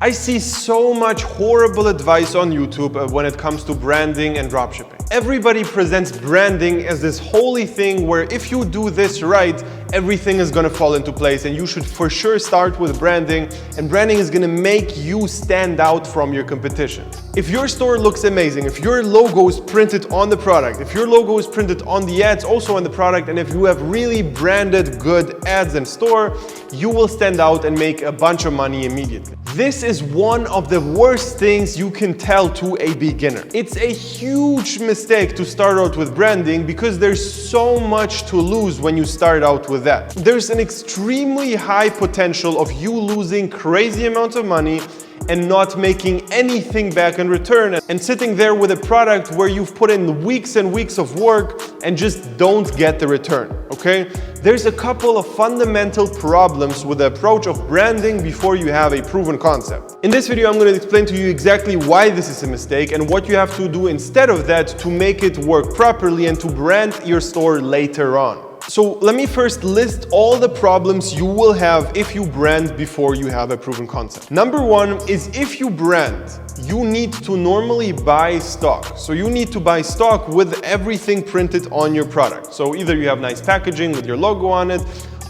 I see so much horrible advice on YouTube when it comes to branding and dropshipping. Everybody presents branding as this holy thing where if you do this right, everything is gonna fall into place, and you should for sure start with branding, and branding is gonna make you stand out from your competition. If your store looks amazing, if your logo is printed on the product, if your logo is printed on the ads, also on the product, and if you have really branded good ads in store, you will stand out and make a bunch of money immediately. This is one of the worst things you can tell to a beginner. It's a huge mistake to start out with branding because there's so much to lose when you start out with that. There's an extremely high potential of you losing crazy amounts of money and not making anything back in return, and sitting there with a product where you've put in weeks and weeks of work and just don't get the return, okay? There's a couple of fundamental problems with the approach of branding before you have a proven concept. In this video, I'm going to explain to you exactly why this is a mistake and what you have to do instead of that to make it work properly and to brand your store later on. So let me first list all the problems you will have if you brand before you have a proven concept. Number one is if you brand, you need to normally buy stock. So you need to buy stock with everything printed on your product. So either you have nice packaging with your logo on it,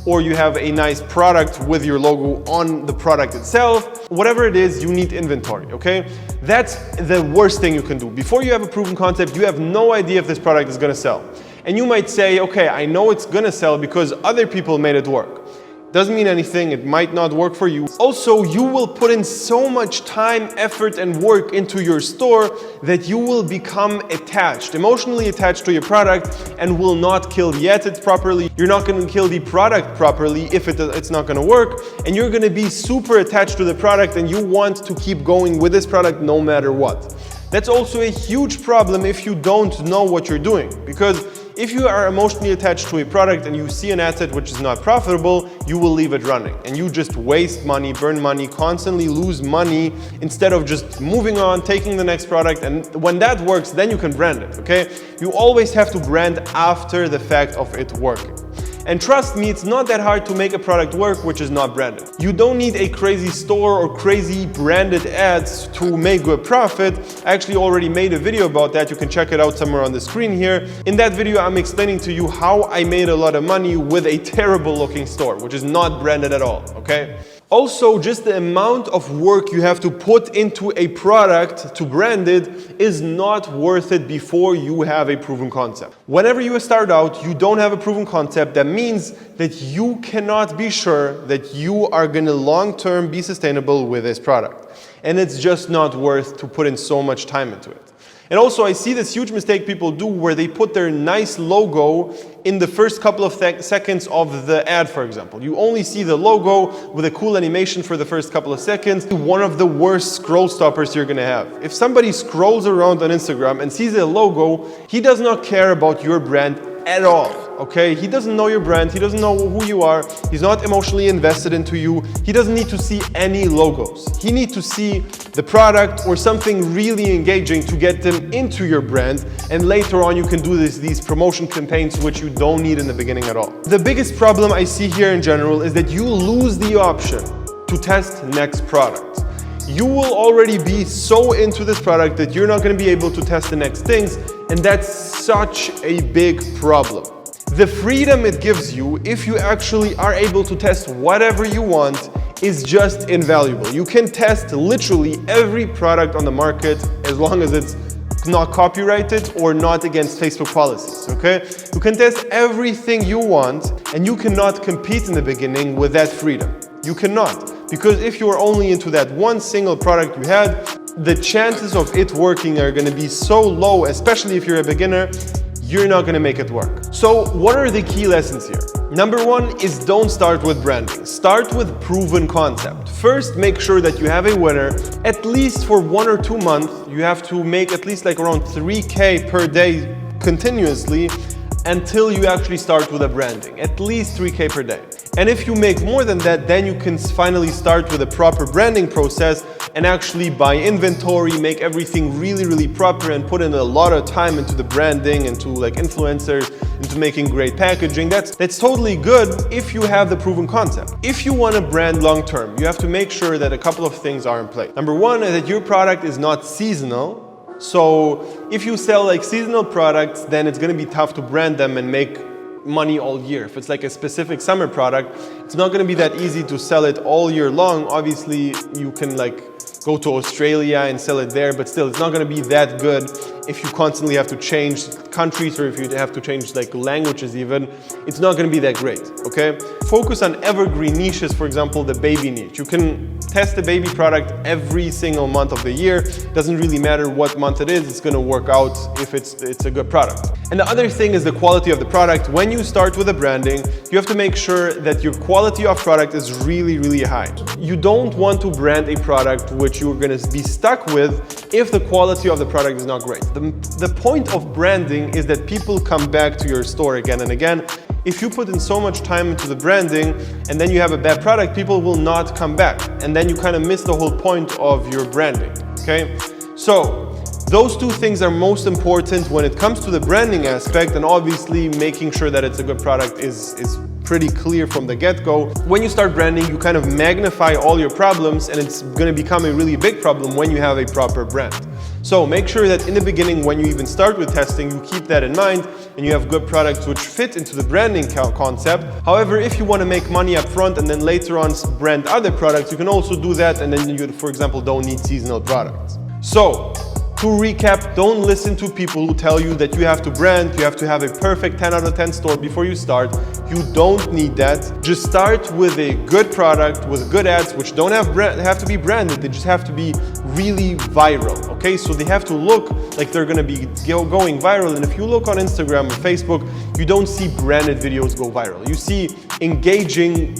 or you have a nice product with your logo on the product itself. Whatever it is, you need inventory, okay? That's the worst thing you can do. Before you have a proven concept, you have no idea if this product is gonna sell. And you might say, okay, I know it's gonna sell because other people made it work. Doesn't mean anything, it might not work for you. Also, you will put in so much time, effort, and work into your store that you will become attached, emotionally attached to your product, and will not kill the assets properly. You're not gonna kill the product properly if it's not gonna work, and you're gonna be super attached to the product and you want to keep going with this product no matter what. That's also a huge problem if you don't know what you're doing, because if you are emotionally attached to a product and you see an asset which is not profitable, you will leave it running and you just waste money, burn money, constantly lose money instead of just moving on, taking the next product. And when that works, then you can brand it, okay? You always have to brand after the fact of it working. And trust me, it's not that hard to make a product work which is not branded. You don't need a crazy store or crazy branded ads to make good profit. I actually already made a video about that. You can check it out somewhere on the screen here. In that video, I'm explaining to you how I made a lot of money with a terrible looking store, which is not branded at all, okay? Also, just the amount of work you have to put into a product to brand it is not worth it before you have a proven concept. Whenever you start out, you don't have a proven concept. That means that you cannot be sure that you are gonna long-term be sustainable with this product. And it's just not worth to put in so much time into it. And also, I see this huge mistake people do where they put their nice logo in the first couple of seconds of the ad, for example. You only see the logo with a cool animation for the first couple of seconds. One of the worst scroll stoppers you're gonna have. If somebody scrolls around on Instagram and sees a logo, he does not care about your brand at all, okay? He doesn't know your brand, he doesn't know who you are, he's not emotionally invested into you, he doesn't need to see any logos. He needs to see the product or something really engaging to get them into your brand, and later on you can do these promotion campaigns which you don't need in the beginning at all. The biggest problem I see here in general is that you lose the option to test next product. You will already be so into this product that you're not going to be able to test the next things, and that's such a big problem. The freedom it gives you, if you actually are able to test whatever you want, is just invaluable. You can test literally every product on the market as long as it's not copyrighted or not against Facebook policies, okay? You can test everything you want, and you cannot compete in the beginning with that freedom. You cannot, because if you are only into that one single product you had, the chances of it working are going to be so low, especially if you're a beginner, you're not going to make it work. So what are the key lessons here? Number one is don't start with branding. Start with proven concept. First, make sure that you have a winner. At least for 1 or 2 months, you have to make at least like around 3K per day continuously until you actually start with a branding. At least 3K per day. And if you make more than that, then you can finally start with a proper branding process and actually buy inventory, make everything really, really proper, and put in a lot of time into the branding, into like influencers, into making great packaging. That's totally good if you have the proven concept. If you want to brand long term, you have to make sure that a couple of things are in place. Number one is that your product is not seasonal. So if you sell like seasonal products, then it's going to be tough to brand them and make money all year. If it's like a specific summer product, it's not going to be that easy to sell it all year long. Obviously, you can like go to Australia and sell it there, but still, it's not going to be that good if you constantly have to change countries or if you have to change like languages even. It's not going to be that great, okay? Focus on evergreen niches, for example, the baby niche. You can test the baby product every single month of the year. Doesn't really matter what month it is, it's going to work out if it's a good product. And the other thing is the quality of the product. When you start with a branding, you have to make sure that your quality of product is really, really high. You don't want to brand a product which you're going to be stuck with if the quality of the product is not great. The point of branding is that people come back to your store again and again. If you put in so much time into the branding and then you have a bad product, people will not come back. And then you kind of miss the whole point of your branding, okay? So those two things are most important when it comes to the branding aspect, and obviously making sure that it's a good product is pretty clear from the get-go. When you start branding, you kind of magnify all your problems, and it's going to become a really big problem when you have a proper brand. So make sure that in the beginning, when you even start with testing, you keep that in mind and you have good products which fit into the branding concept. However, if you want to make money up front and then later on brand other products, you can also do that, and then you, for example, don't need seasonal products. So to recap, don't listen to people who tell you that you have to brand, you have to have a perfect 10 out of 10 store before you start. You don't need that. Just start with a good product, with good ads, which don't have to be branded, they just have to be really viral, okay? So they have to look like they're gonna be going viral. And if you look on Instagram or Facebook, you don't see branded videos go viral. You see engaging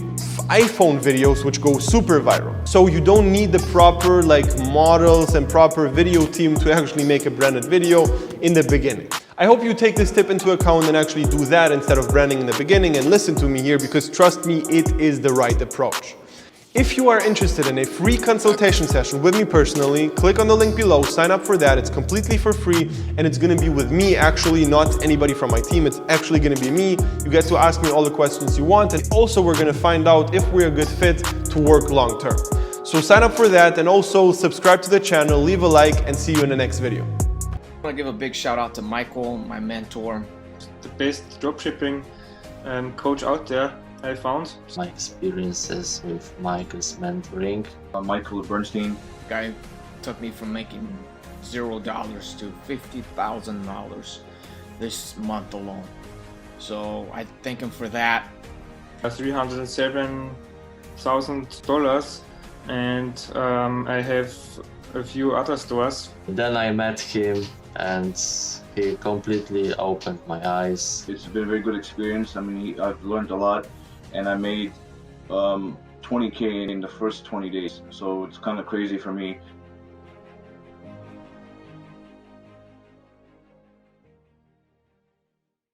iPhone videos which go super viral. So you don't need the proper like models and proper video team to actually make a branded video in the beginning. I hope you take this tip into account and actually do that instead of branding in the beginning, and listen to me here, because trust me, it is the right approach. If you are interested in a free consultation session with me personally, click on the link below, sign up for that. It's completely for free, and it's gonna be with me actually, not anybody from my team. It's actually gonna be me. You get to ask me all the questions you want, and also we're gonna find out if we're a good fit to work long term. So sign up for that, and also subscribe to the channel, leave a like, and see you in the next video. I want to give a big shout out to Michael, my mentor. The best dropshipping coach out there, I found. My experiences with Michael's mentoring. Michael Bernstein. Guy took me from making $0 to $50,000 this month alone. So I thank him for that. $307,000, and I have a few other stores. Then I met him and he completely opened my eyes. It's been a very good experience. I mean, I've learned a lot, and I made 20K in the first 20 days. So it's kind of crazy for me